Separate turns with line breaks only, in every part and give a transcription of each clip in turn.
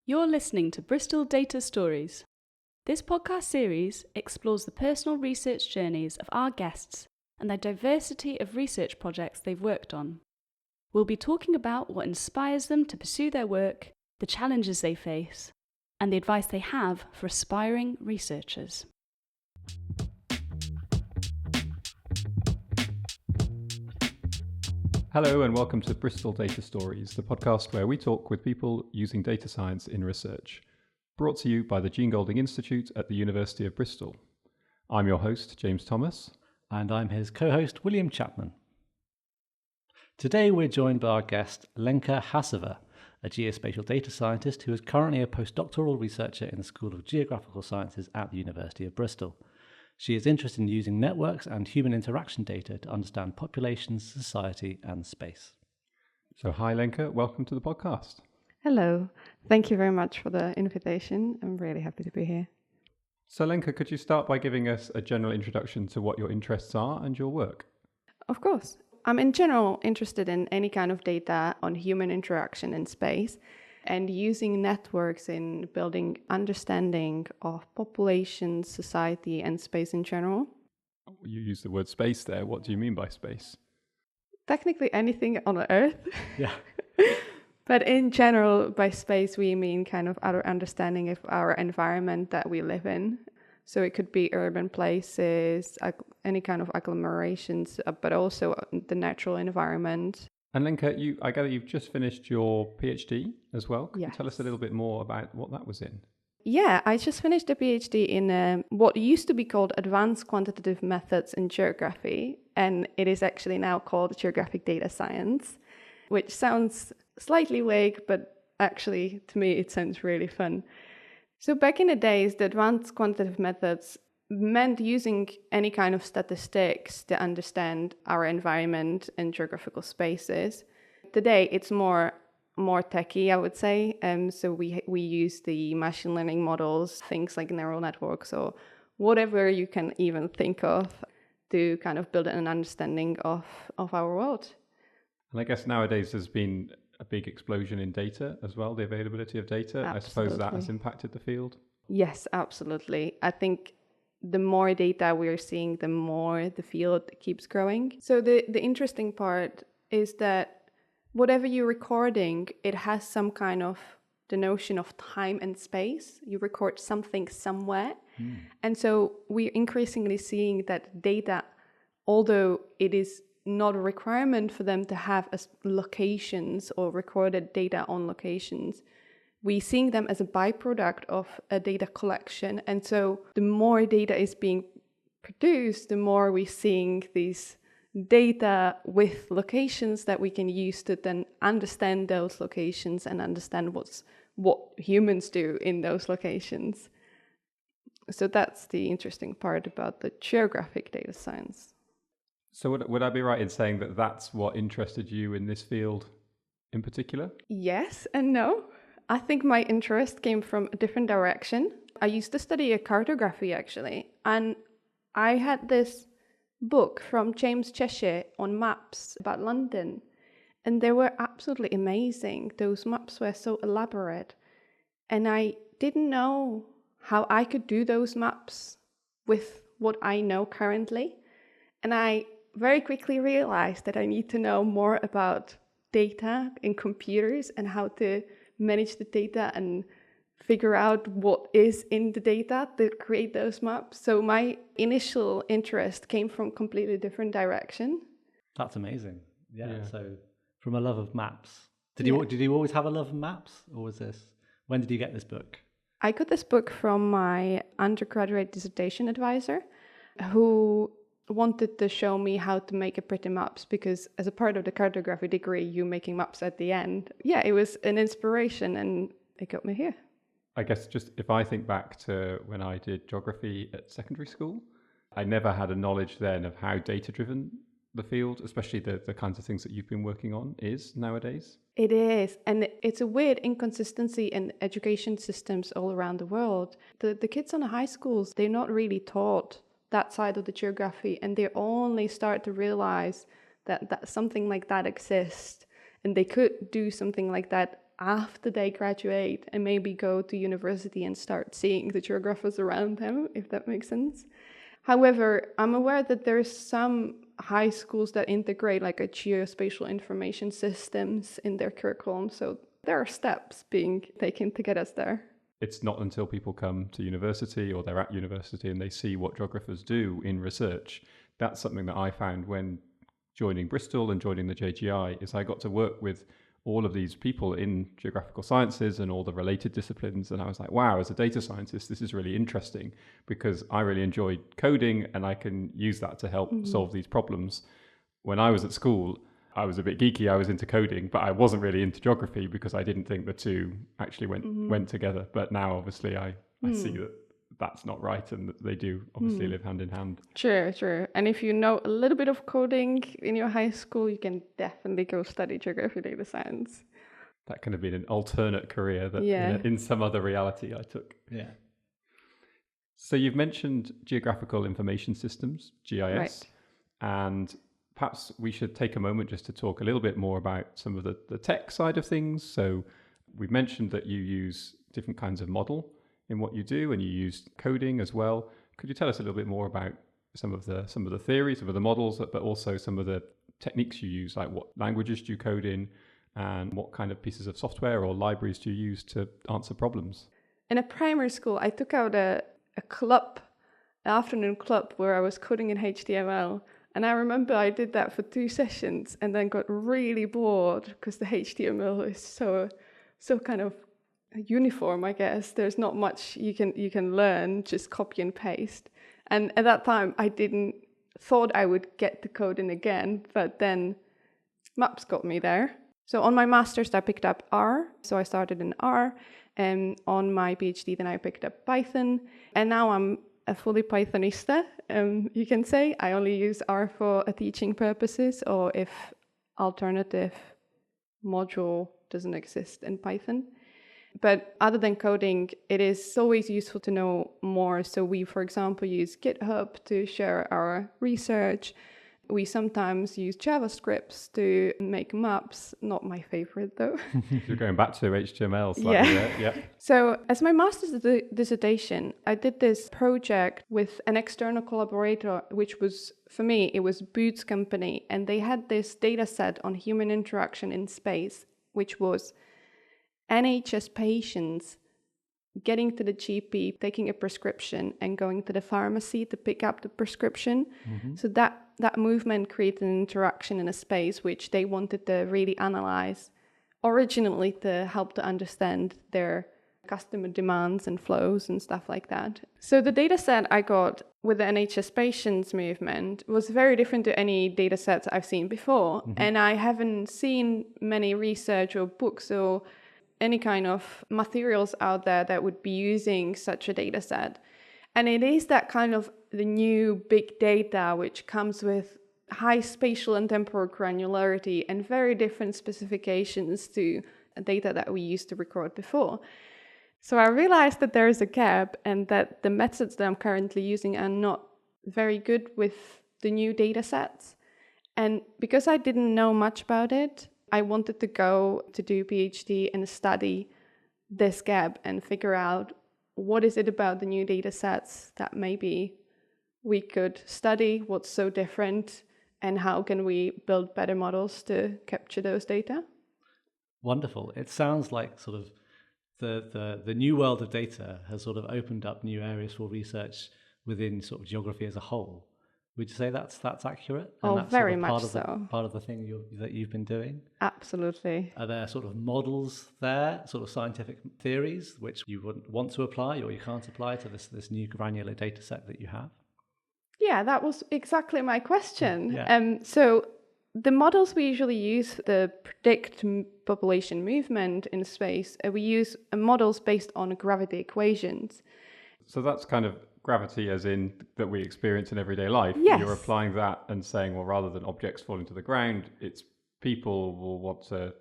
You're listening to Bristol Data Stories. This podcast series explores the personal research journeys of our guests and the diversity of research projects they've worked on. We'll be talking about what inspires them to pursue their work, the challenges they face, and the advice they have for aspiring researchers.
Hello and welcome to Bristol Data Stories, the podcast where we talk with people using data science in research. Brought to you by the Jean Golding Institute at the University of Bristol. I'm your host, James Thomas.
And I'm his co-host, Will Chapman. Today we're joined by our guest, Lenka Hasova, a geospatial data scientist who is currently a postdoctoral researcher in the School of Geographical Sciences at the University of Bristol. She is interested in using networks and human interaction data to understand populations, society, and space.
So hi Lenka, welcome to the podcast.
Hello. Thank you very much for the invitation. I'm really happy to be here.
So Lenka, could you start by giving us a general introduction to what your interests are and your work?
Of course. I'm in general interested in any kind of data on human interaction in space and using networks in building understanding of population, society, and space in general.
You use the word space there. What do you mean by space?
Technically anything on Earth.
Yeah.
But in general, by space, we mean kind of our understanding of our environment that we live in. So it could be urban places, any kind of agglomerations, but also the natural environment.
And Lenka, I gather you've just finished your PhD as well. Can you
Yes.
tell us a little bit more about what that was in?
Yeah, I just finished a PhD in what used to be called Advanced Quantitative Methods in Geography, and it is actually now called Geographic Data Science, which sounds slightly vague, but actually to me it sounds really fun. So back in the days, the advanced quantitative methods meant using any kind of statistics to understand our environment and geographical spaces. Today, it's more techy, I would say. So we use the machine learning models, things like neural networks or whatever you can even think of to kind of build an understanding of our world.
And I guess nowadays there's been a big explosion in data as well, the availability of data.
Absolutely.
I suppose that has impacted the field.
Yes, absolutely. I think the more data we're seeing, the more the field keeps growing. So the interesting part is that whatever you're recording, it has some kind of the notion of time and space. You record something somewhere. And so we're increasingly seeing that data, although it is not a requirement for them to have as locations or recorded data on locations, we're seeing them as a byproduct of a data collection. And so the more data is being produced, the more we're seeing these data with locations that we can use to then understand those locations and understand what humans do in those locations. So that's the interesting part about the geographic data science.
So would I be right in saying that that's what interested you in this field in particular?
Yes and no. I think my interest came from a different direction. I used to study cartography actually, and I had this book from James Cheshire on maps about London, and they were absolutely amazing. Those maps were so elaborate, and I didn't know how I could do those maps with what I know currently. And I very quickly realized that I need to know more about data in computers and how to manage the data and figure out what is in the data to create those maps. So my initial interest came from a completely different direction.
That's amazing. Yeah.
Yeah.
So from a love of maps. Did you always have a love of maps? Or when did you get this book?
I got this book from my undergraduate dissertation advisor, who wanted to show me how to make a pretty maps, because as a part of the cartography degree, you're making maps at the end. Yeah, it was an inspiration and it got me here.
I guess just if I think back to when I did geography at secondary school, I never had a knowledge then of how data-driven the field, especially the kinds of things that you've been working on, is nowadays.
It is, and it's a weird inconsistency in education systems all around the world. The kids on the high schools, they're not really taught that side of the geography, and they only start to realize that something like that exists, and they could do something like that after they graduate and maybe go to university and start seeing the geographers around them, if that makes sense. However, I'm aware that there's some high schools that integrate like a geospatial information systems in their curriculum. So there are steps being taken to get us there.
It's not until people come to university or they're at university and they see what geographers do in research. That's something that I found when joining Bristol and joining the JGI, is I got to work with all of these people in geographical sciences and all the related disciplines. And I was like, wow, as a data scientist, this is really interesting because I really enjoyed coding and I can use that to help solve these problems. When I was at school, I was a bit geeky, I was into coding, but I wasn't really into geography because I didn't think the two actually went together. But now obviously I see that that's not right and that they do obviously live hand in hand.
Sure. And if you know a little bit of coding in your high school, you can definitely go study geography data science.
That could have been an alternate career that in some other reality I took.
Yeah.
So you've mentioned geographical information systems, GIS,
right.
And perhaps we should take a moment just to talk a little bit more about some of the tech side of things. So we've mentioned that you use different kinds of model in what you do, and you use coding as well. Could you tell us a little bit more about some of the theories, some of the models, but also some of the techniques you use, like what languages do you code in, and what kind of pieces of software or libraries do you use to answer problems?
In a primary school, I took out a club, an afternoon club, where I was coding in HTML. And I remember I did that for 2 sessions and then got really bored because the HTML is so kind of uniform, I guess. There's not much you can learn, just copy and paste. And at that time, I thought I would get the coding again, but then maps got me there. So on my master's, I picked up R. So I started in R, and on my PhD, then I picked up Python, and now I'm a fully Pythonista. You can say I only use R for teaching purposes, or if alternative module doesn't exist in Python. But other than coding, it is always useful to know more. So we, for example, use GitHub to share our research. We sometimes use JavaScripts to make maps. Not my favorite, though.
You're going back to HTML slightly there. Yeah.
So as my master's dissertation, I did this project with an external collaborator, which was, for me, it was Boots Company. And they had this data set on human interaction in space, which was NHS patients getting to the GP, taking a prescription, and going to the pharmacy to pick up the prescription. So that movement created an interaction in a space which they wanted to really analyze originally to help to understand their customer demands and flows and stuff like that. So the data set I got with the NHS patients movement was very different to any data sets I've seen before. And I haven't seen many research or books or any kind of materials out there that would be using such a data set. And it is that kind of the new big data which comes with high spatial and temporal granularity and very different specifications to data that we used to record before. So I realized that there is a gap and that the methods that I'm currently using are not very good with the new data sets. And because I didn't know much about it, I wanted to go to do a PhD and study this gap and figure out what is it about the new data sets that maybe we could study, what's so different, and how can we build better models to capture those data.
Wonderful. It sounds like sort of the new world of data has sort of opened up new areas for research within sort of geography as a whole. Would you say that's accurate? And that's
very
sort of
much
part of the thing that you've been doing?
Absolutely.
Are there sort of models there, sort of scientific theories, which you wouldn't want to apply or you can't apply to this new granular data set that you have?
Yeah, that was exactly my question.
Yeah.
So the models we usually use to predict population movement in space, we use models based on gravity equations.
So that's kind of gravity as in that we experience in everyday life.
Yes.
You're applying that and saying, well, rather than objects falling to the ground, it's people will want to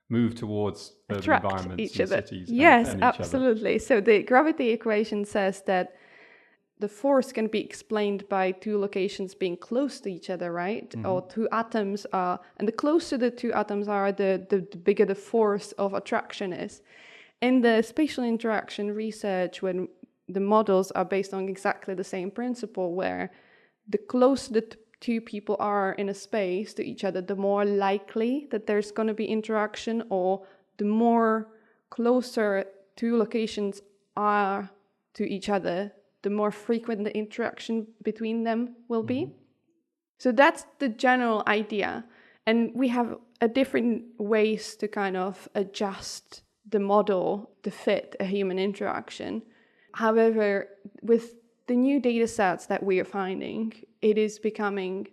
move towards urban environments
each
and
other.
cities.
Yes,
and
absolutely. So the gravity equation says that the force can be explained by two locations being close to each other, right? Or two atoms are, and the closer the two atoms are, the bigger the force of attraction is. In the spatial interaction research, when the models are based on exactly the same principle, where the closer the two people are in a space to each other, the more likely that there's going to be interaction, or the more closer two locations are to each other, the more frequent the interaction between them will be. So that's the general idea. And we have different ways to kind of adjust the model to fit a human interaction. However, with the new data sets that we are finding, it is becoming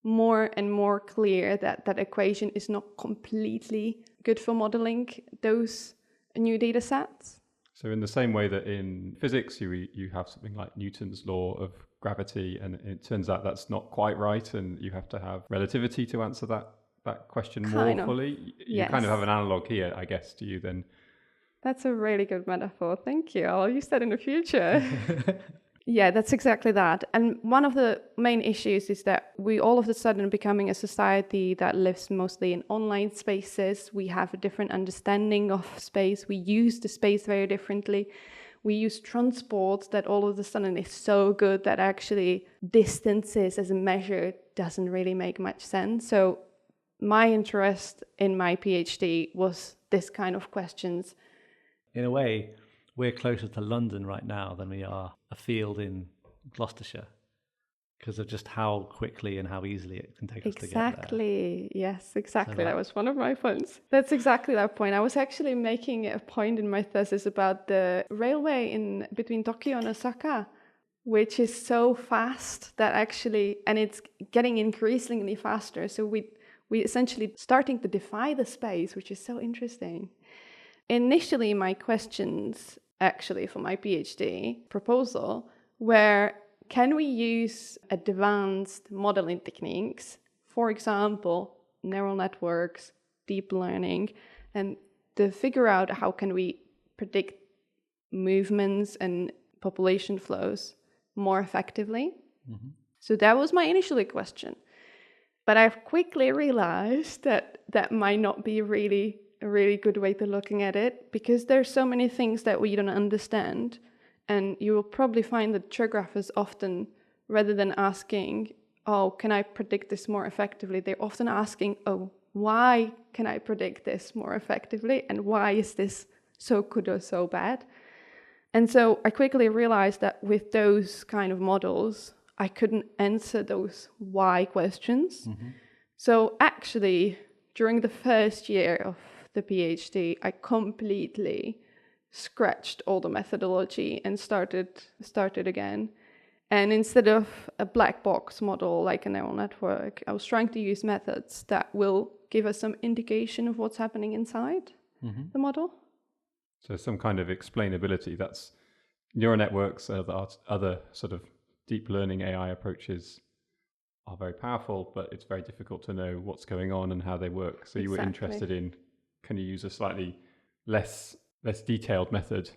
more and more clear that that equation is not completely good for modeling those new data sets.
So in the same way that in physics you have something like Newton's law of gravity, and it turns out that's not quite right, and you have to have relativity to answer that question more fully. You kind of have an analog here, I guess, to you then.
That's a really good metaphor. Thank you. I'll use that in the future. Yeah, that's exactly that. And one of the main issues is that we all of a sudden are becoming a society that lives mostly in online spaces. We have a different understanding of space. We use the space very differently. We use transport that all of a sudden is so good that actually distances as a measure doesn't really make much sense. So my interest in my PhD was this kind of questions.
In a way, we're closer to London right now than we are a field in Gloucestershire, because of just how quickly and how easily it can take us to get there.
Exactly. Yes, exactly. So that was one of my points. That's exactly that point. I was actually making a point in my thesis about the railway in between Tokyo and Osaka, which is so fast that actually, and it's getting increasingly faster. So we essentially starting to defy the space, which is so interesting. Initially, my questions actually for my PhD proposal were, can we use advanced modeling techniques, for example, neural networks, deep learning, and to figure out how can we predict movements and population flows more effectively? So that was my initial question. But I've quickly realized that that might not be a really good way to looking at it, because there's so many things that we don't understand. And you will probably find that geographers often, rather than asking, oh, can I predict this more effectively, they're often asking, oh, why can I predict this more effectively? And why is this so good or so bad? And so I quickly realized that with those kind of models, I couldn't answer those why questions. So actually, during the first year of the PhD, I completely scratched all the methodology and started again. And instead of a black box model like a neural network, I was trying to use methods that will give us some indication of what's happening inside the model.
So some kind of explainability. That's neural networks, other sort of deep learning AI approaches are very powerful, but it's very difficult to know what's going on and how they work. So you were interested in, can you use a slightly less detailed method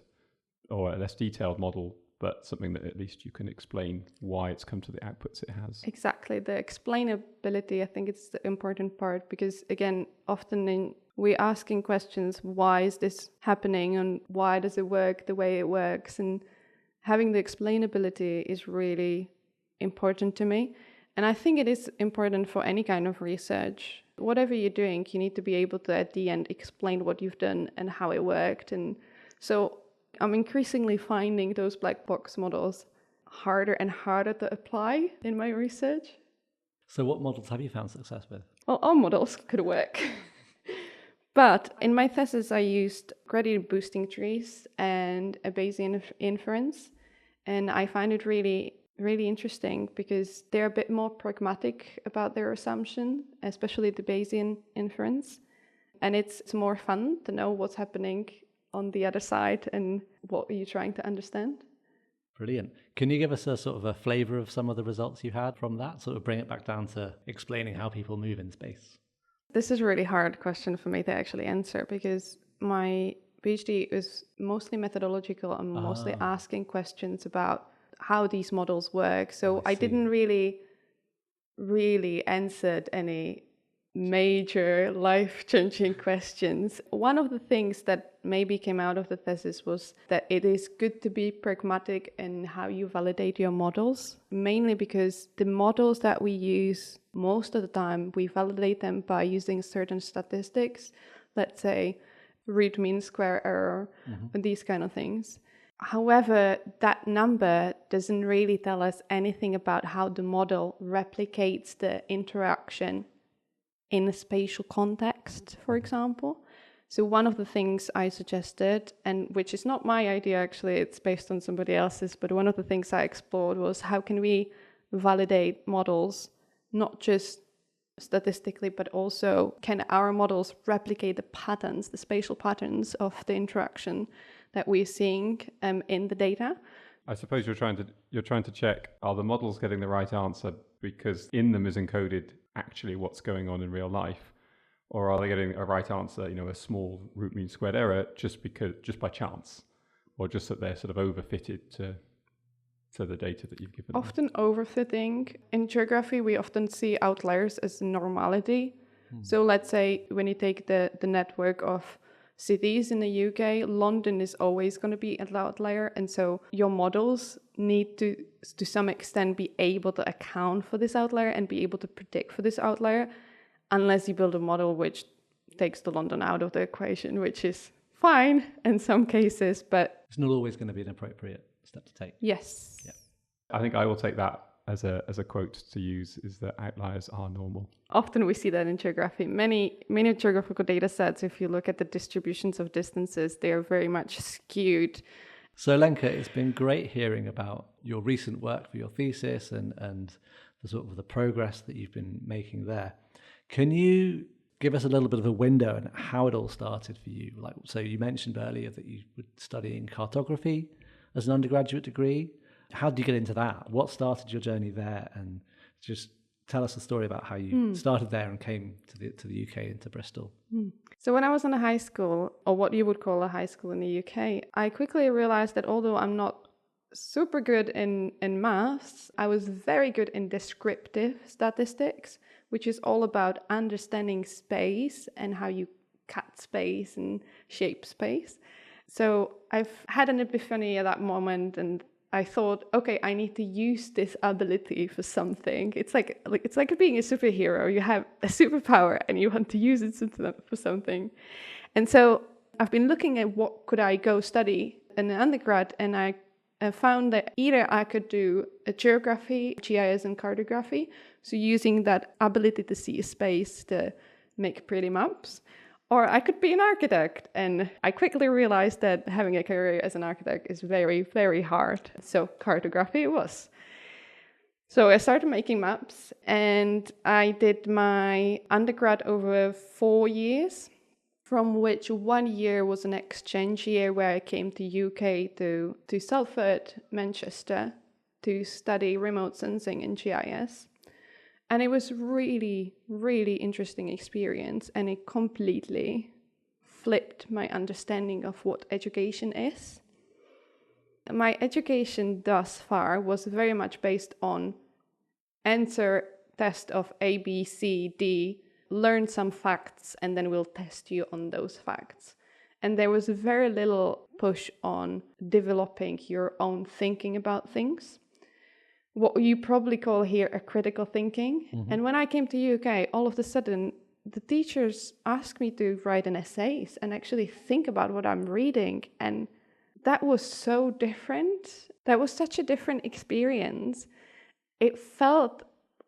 or a less detailed model, but something that at least you can explain why it's come to the outputs it has?
Exactly. The explainability, I think it's the important part, because again, often we're asking questions, why is this happening and why does it work the way it works? And having the explainability is really important to me. And I think it is important for any kind of research. Whatever you're doing, you need to be able to, at the end, explain what you've done and how it worked. And so I'm increasingly finding those black box models harder and harder to apply in my research.
So what models have you found success with?
Well, all models could work. But in my thesis, I used gradient boosting trees and a Bayesian inference. And I find it really interesting because they're a bit more pragmatic about their assumption, especially the Bayesian inference. And it's more fun to know what's happening on the other side and what you're trying to understand.
Brilliant. Can you give us a sort of a flavor of some of the results you had from that? Sort of bring it back down to explaining how people move in space.
This is a really hard question for me to actually answer because my PhD is mostly methodological and mostly asking questions about how these models work. So I didn't really answer any major life-changing questions. One of the things that maybe came out of the thesis was that it is good to be pragmatic in how you validate your models, mainly because the models that we use most of the time, we validate them by using certain statistics, let's say root mean square error, and these kind of things. However, that number doesn't really tell us anything about how the model replicates the interaction in a spatial context, for example. So one of the things I suggested, and which is not my idea actually, it's based on somebody else's, but one of the things I explored was how can we validate models, not just statistically, but also can our models replicate the patterns, the spatial patterns of the interaction that we're seeing in the data.
I suppose you're trying to check, are the models getting the right answer because in them is encoded actually what's going on in real life, or are they getting a right answer, a small root mean squared error just by chance, or just that they're sort of overfitted to the data that you've given them?
Often overfitting. In geography, we often see outliers as normality. So let's say when you take the network of cities in the UK, London is always going to be an outlier. And so your models need to some extent, be able to account for this outlier and be able to predict for this outlier, unless you build a model which takes the London out of the equation, which is fine in some cases, but
it's not always going to be an appropriate step to take.
Yes.
Yeah.
I think I will take that as a quote to use, is that outliers are normal.
Often we see that in geography. Many geographical data sets, if you look at the distributions of distances, they are very much skewed.
So Lenka, it's been great hearing about your recent work for your thesis and the sort of the progress that you've been making there. Can you give us a little bit of a window on how it all started for you? So you mentioned earlier that you were studying cartography as an undergraduate degree. How did you get into that? What started your journey there? And just tell us a story about how you started there and came to the UK and to Bristol.
So when I was in a high school, or what you would call a high school in the UK, I quickly realized that although I'm not super good in maths, I was very good in descriptive statistics, which is all about understanding space and how you cut space and shape space. So I've had an epiphany at that moment, and I thought, okay, I need to use this ability for something. It's like being a superhero. You have a superpower and you want to use it for something. And so I've been looking at what could I go study in the undergrad, and I found that either I could do a geography, GIS and cartography, so using that ability to see a space to make pretty maps, or I could be an architect. And I quickly realized that having a career as an architect is very, very hard. So cartography it was. So I started making maps, and I did my undergrad over 4 years, from which 1 year was an exchange year where I came to UK to Salford, Manchester, to study remote sensing in GIS. And it was really, really interesting experience, and it completely flipped my understanding of what education is. My education thus far was very much based on answer test of A, B, C, D, learn some facts, and then we'll test you on those facts. And there was very little push on developing your own thinking about things. What you probably call here a critical thinking. And when I came to UK, all of a sudden, the teachers asked me to write an essays and actually think about what I'm reading. And that was so different. That was such a different experience. It felt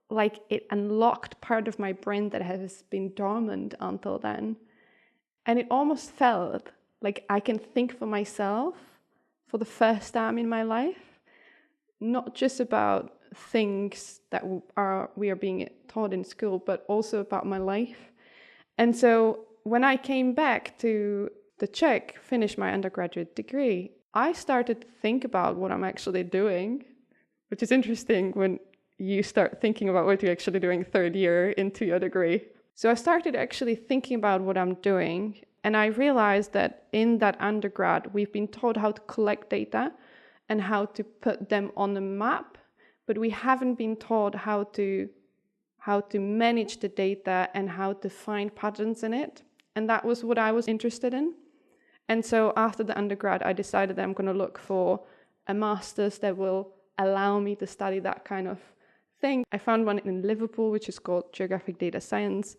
like it unlocked part of my brain that has been dormant until then. And it almost felt like I can think for myself for the first time in my life. Not just about things that we are being taught in school, but also about my life. And so when I came back to the Czech, finish my undergraduate degree, I started to think about what I'm actually doing, which is interesting when you start thinking about what you're actually doing third year into your degree. So I started actually thinking about what I'm doing, and I realized that in that undergrad, we've been taught how to collect data, and how to put them on the map, but we haven't been taught how to manage the data and how to find patterns in it. And that was what I was interested in. And so after the undergrad, I decided that I'm going to look for a master's that will allow me to study that kind of thing. I found one in Liverpool, which is called Geographic Data Science.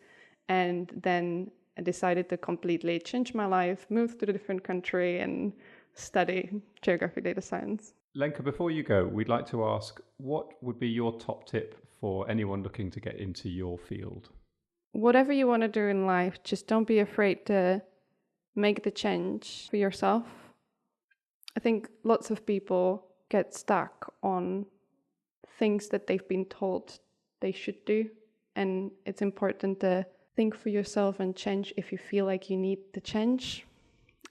And then I decided to completely change my life, move to a different country and study geographic data science.
Lenka, before you go, we'd like to ask, what would be your top tip for anyone looking to get into your field?
Whatever you want to do in life, just don't be afraid to make the change for yourself. I think lots of people get stuck on things that they've been told they should do. And it's important to think for yourself and change if you feel like you need to change,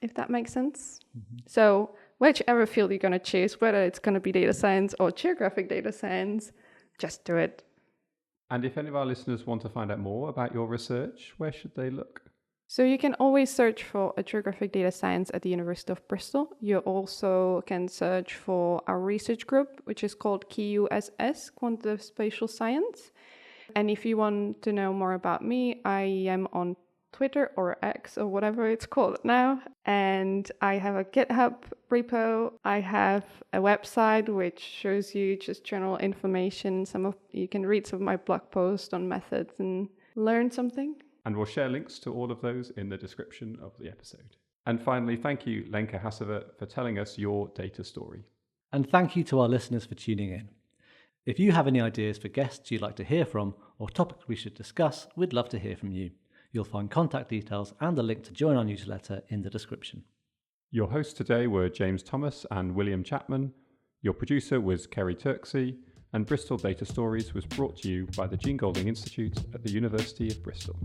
if that makes sense. Mm-hmm. So whichever field you're going to choose, whether it's going to be data science or geographic data science, just do it.
And if any of our listeners want to find out more about your research, where should they look?
So you can always search for a geographic data science at the University of Bristol. You also can search for our research group, which is called QSS, Quantitative Spatial Science. And if you want to know more about me, I am on Twitter or X or whatever it's called now. And I have a GitHub repo. I have a website which shows you just general information. You can read some of my blog posts on methods and learn something.
And we'll share links to all of those in the description of the episode. And finally, thank you, Lenka Hasova, for telling us your data story.
And thank you to our listeners for tuning in. If you have any ideas for guests you'd like to hear from or topics we should discuss, we'd love to hear from you. You'll find contact details and a link to join our newsletter in the description.
Your hosts today were James Thomas and William Chapman. Your producer was Kerry Turksey, and Bristol Data Stories was brought to you by the Jean Golding Institute at the University of Bristol.